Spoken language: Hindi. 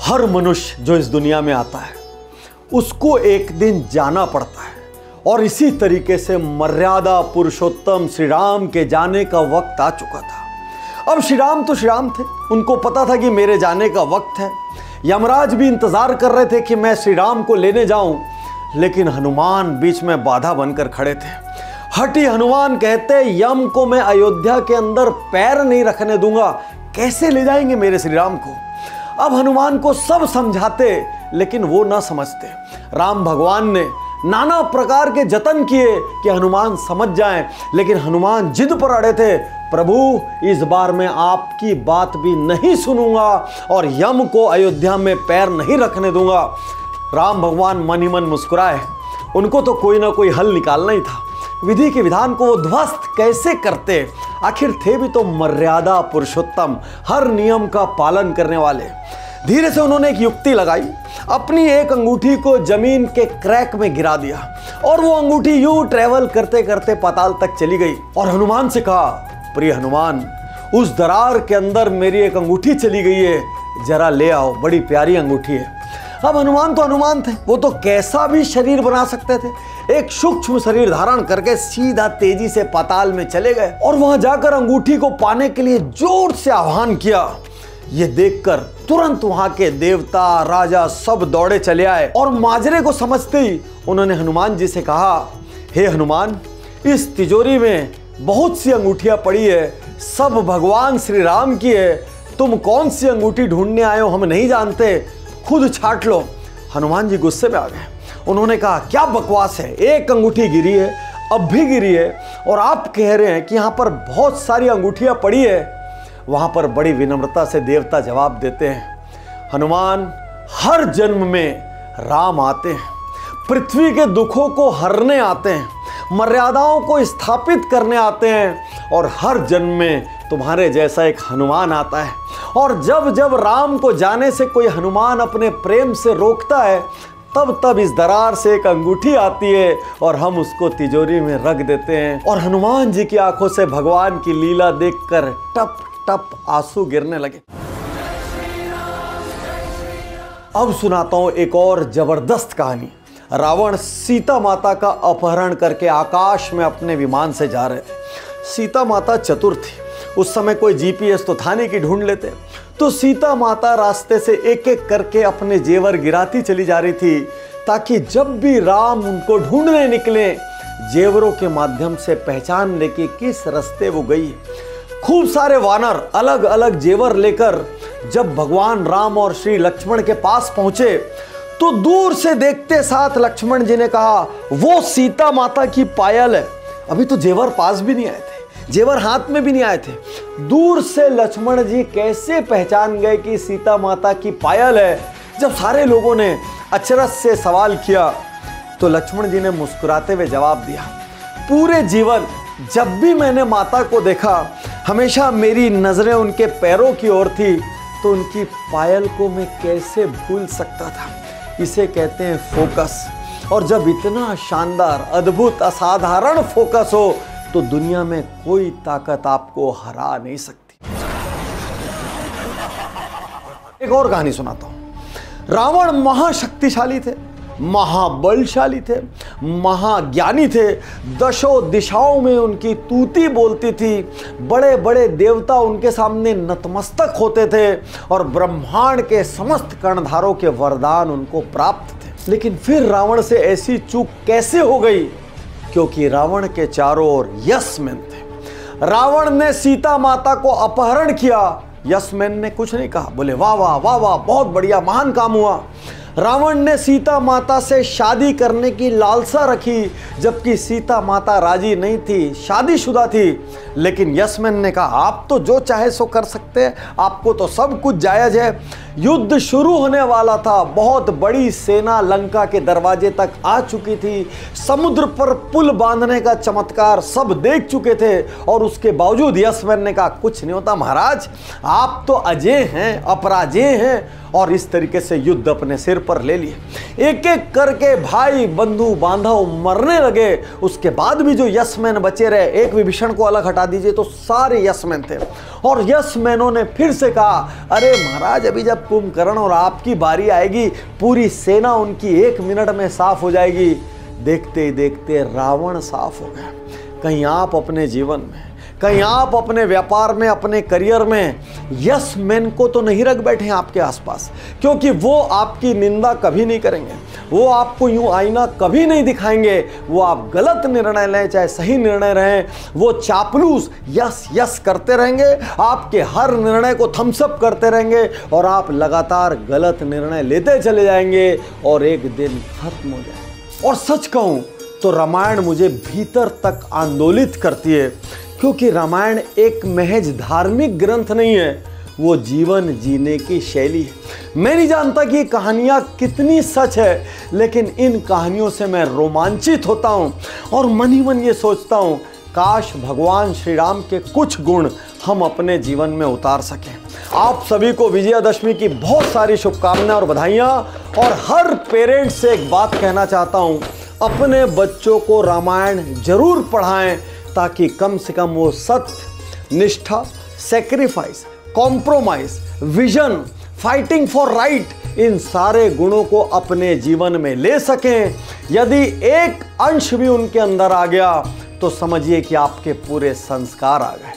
हर मनुष्य जो इस दुनिया में आता है उसको एक दिन जाना पड़ता है, और इसी तरीके से मर्यादा पुरुषोत्तम श्री राम के जाने का वक्त आ चुका था। अब श्री राम तो श्री राम थे, उनको पता था कि मेरे जाने का वक्त है। यमराज भी इंतजार कर रहे थे कि मैं श्री राम को लेने जाऊं, लेकिन हनुमान बीच में बाधा बनकर खड़े थे। हठी हनुमान कहते, यम को मैं अयोध्या के अंदर पैर नहीं रखने दूंगा, कैसे ले जाएंगे मेरे श्री राम को। अब हनुमान को सब समझाते लेकिन वो ना समझते। राम भगवान ने नाना प्रकार के जतन किए कि हनुमान समझ जाएं, लेकिन हनुमान जिद पर अड़े थे, प्रभु इस बार मैं आपकी बात भी नहीं सुनूंगा और यम को अयोध्या में पैर नहीं रखने दूंगा। राम भगवान मन ही मन मुस्कुराए, उनको तो कोई ना कोई हल निकालना ही था। विधि के विधान को वो ध्वस्त कैसे करते, आखिर थे भी तो मर्यादा पुरुषोत्तम, हर नियम का पालन करने वाले। धीरे से उन्होंने एक युक्ति लगाई, अपनी एक अंगूठी को जमीन के क्रैक में गिरा दिया और वो अंगूठी यूं ट्रेवल करते करते पाताल तक चली गई। और हनुमान से कहा, प्रिय हनुमान, उस दरार के अंदर मेरी एक अंगूठी चली गई है, जरा ले आओ, बड़ी प्यारी अंगूठी है। अब हनुमान तो हनुमान थे, वो तो कैसा भी शरीर बना सकते थे। एक सूक्ष्म शरीर धारण करके सीधा तेजी से पाताल में चले गए और वहां जाकर अंगूठी को पाने के लिए जोर से आह्वान किया। ये देखकर तुरंत वहां के देवता राजा सब दौड़े चले आए और माजरे को समझते ही उन्होंने हनुमान जी से कहा, हे हनुमान, इस तिजोरी में बहुत सी अंगूठियां पड़ी है, सब भगवान श्री राम की है, तुम कौन सी अंगूठी ढूंढने आए हो हम नहीं जानते, खुद छाट लो। हनुमान जी गुस्से में आ गए, उन्होंने कहा, क्या बकवास है, एक अंगूठी गिरी है, अब भी गिरी है, और आप कह रहे हैं कि यहाँ पर बहुत सारी अंगूठियां पड़ी है। वहां पर बड़ी विनम्रता से देवता जवाब देते हैं, हनुमान, हर जन्म में राम आते हैं, पृथ्वी के दुखों को हरने आते हैं, मर्यादाओं को स्थापित करने आते हैं, और हर जन्म में तुम्हारे जैसा एक हनुमान आता है। और जब जब राम को जाने से कोई हनुमान अपने प्रेम से रोकता है, तब तब इस दरार से एक अंगूठी आती है और हम उसको तिजोरी में रख देते हैं। और हनुमान जी की आंखों से भगवान की लीला देखकर टप टप आंसू गिरने लगे। अब सुनाता हूं एक और जबरदस्त कहानी। रावण सीता माता का अपहरण करके आकाश में अपने विमान से जा रहे थे। सीता माता चतुर थी, उस समय कोई जीपीएस तो था नहीं कि ढूंढ लेते, तो सीता माता रास्ते से एक एक करके अपने जेवर गिराती चली जा रही थी, ताकि जब भी राम उनको ढूंढने निकले, जेवरों के माध्यम से पहचान ले कि किस रास्ते वो गई। खूब सारे वानर अलग अलग जेवर लेकर जब भगवान राम और श्री लक्ष्मण के पास पहुंचे, तो दूर से देखते साथ लक्ष्मण जी ने कहा, वो सीता माता की पायल है। अभी तो जेवर पास भी नहीं आए थे, जेवर हाथ में भी नहीं आए थे, दूर से लक्ष्मण जी कैसे पहचान गए कि सीता माता की पायल है। जब सारे लोगों ने अचरज से सवाल किया तो लक्ष्मण जी ने मुस्कुराते हुए जवाब दिया, पूरे जीवन जब भी मैंने माता को देखा, हमेशा मेरी नजरें उनके पैरों की ओर थी, तो उनकी पायल को मैं कैसे भूल सकता था। इसे कहते हैं फोकस, और जब इतना शानदार अद्भुत असाधारण फोकस हो तो दुनिया में कोई ताकत आपको हरा नहीं सकती। एक और कहानी सुनाता हूं। रावण महाशक्तिशाली थे, महाबलशाली थे, महाज्ञानी थे, दशों दिशाओं में उनकी तूती बोलती थी, बड़े बड़े देवता उनके सामने नतमस्तक होते थे और ब्रह्मांड के समस्त कर्णधारों के वरदान उनको प्राप्त थे। लेकिन फिर रावण से ऐसी चूक कैसे हो गई, क्योंकि रावण के चारों ओर यशमैन थे। रावण ने सीता माता को अपहरण किया, यशमैन ने कुछ नहीं कहा, बोले वाह वाह वाह वाह, बहुत बढ़िया, महान काम हुआ। रावण ने सीता माता से शादी करने की लालसा रखी, जबकि सीता माता राजी नहीं थी, शादीशुदा थी। लेकिन यशमैन ने कहा, आप तो जो चाहे सो कर सकते हैं, आपको तो सब कुछ जायज है। युद्ध शुरू होने वाला था, बहुत बड़ी सेना लंका के दरवाजे तक आ चुकी थी, समुद्र पर पुल बांधने का चमत्कार सब देख चुके थे, और उसके बावजूद यशमैन ने कहा, कुछ नहीं होता महाराज, आप तो अजेय हैं, अपराजेय हैं, और इस तरीके से युद्ध अपने सिर पर ले लिए। एक एक करके भाई बंधु बांधव मरने लगे। उसके बाद भी जो यशमैन बचे रहे, एक विभीषण को अलग हटा दीजिए तो सारे यशमैन थे। और यशमैनों ने फिर से कहा, अरे महाराज, अभी जब कुंभकर्ण और आपकी बारी आएगी, पूरी सेना उनकी 1 मिनट में साफ हो जाएगी। देखते ही देखते रावण साफ हो गया। कहीं आप अपने जीवन में, कहीं आप अपने व्यापार में, अपने करियर में यशमैन को तो नहीं रख बैठे हैं आपके आसपास, क्योंकि वो आपकी निंदा कभी नहीं करेंगे, वो आपको यूं आईना कभी नहीं दिखाएंगे। वो आप गलत निर्णय लें चाहे सही निर्णय रहें, वो चापलूस यस यस करते रहेंगे, आपके हर निर्णय को थम्सअप करते रहेंगे और आप लगातार गलत निर्णय लेते चले जाएंगे और एक दिन खत्म हो जाएगा। और सच कहूं तो रामायण मुझे भीतर तक आंदोलित करती है, क्योंकि रामायण एक महज धार्मिक ग्रंथ नहीं है, वो जीवन जीने की शैली है। मैं नहीं जानता कि ये कहानियाँ कितनी सच है, लेकिन इन कहानियों से मैं रोमांचित होता हूँ और मन ही मन ये सोचता हूँ, काश भगवान श्री राम के कुछ गुण हम अपने जीवन में उतार सकें। आप सभी को विजयादशमी की बहुत सारी शुभकामनाएं और बधाइयाँ। और हर पेरेंट्स से एक बात कहना चाहता हूँ, अपने बच्चों को रामायण जरूर पढ़ाएं, ताकि कम से कम वो सत्य, निष्ठा, sacrifice, compromise, vision, fighting for right, इन सारे गुणों को अपने जीवन में ले सकें। यदि एक अंश भी उनके अंदर आ गया तो समझिए कि आपके पूरे संस्कार आ गए।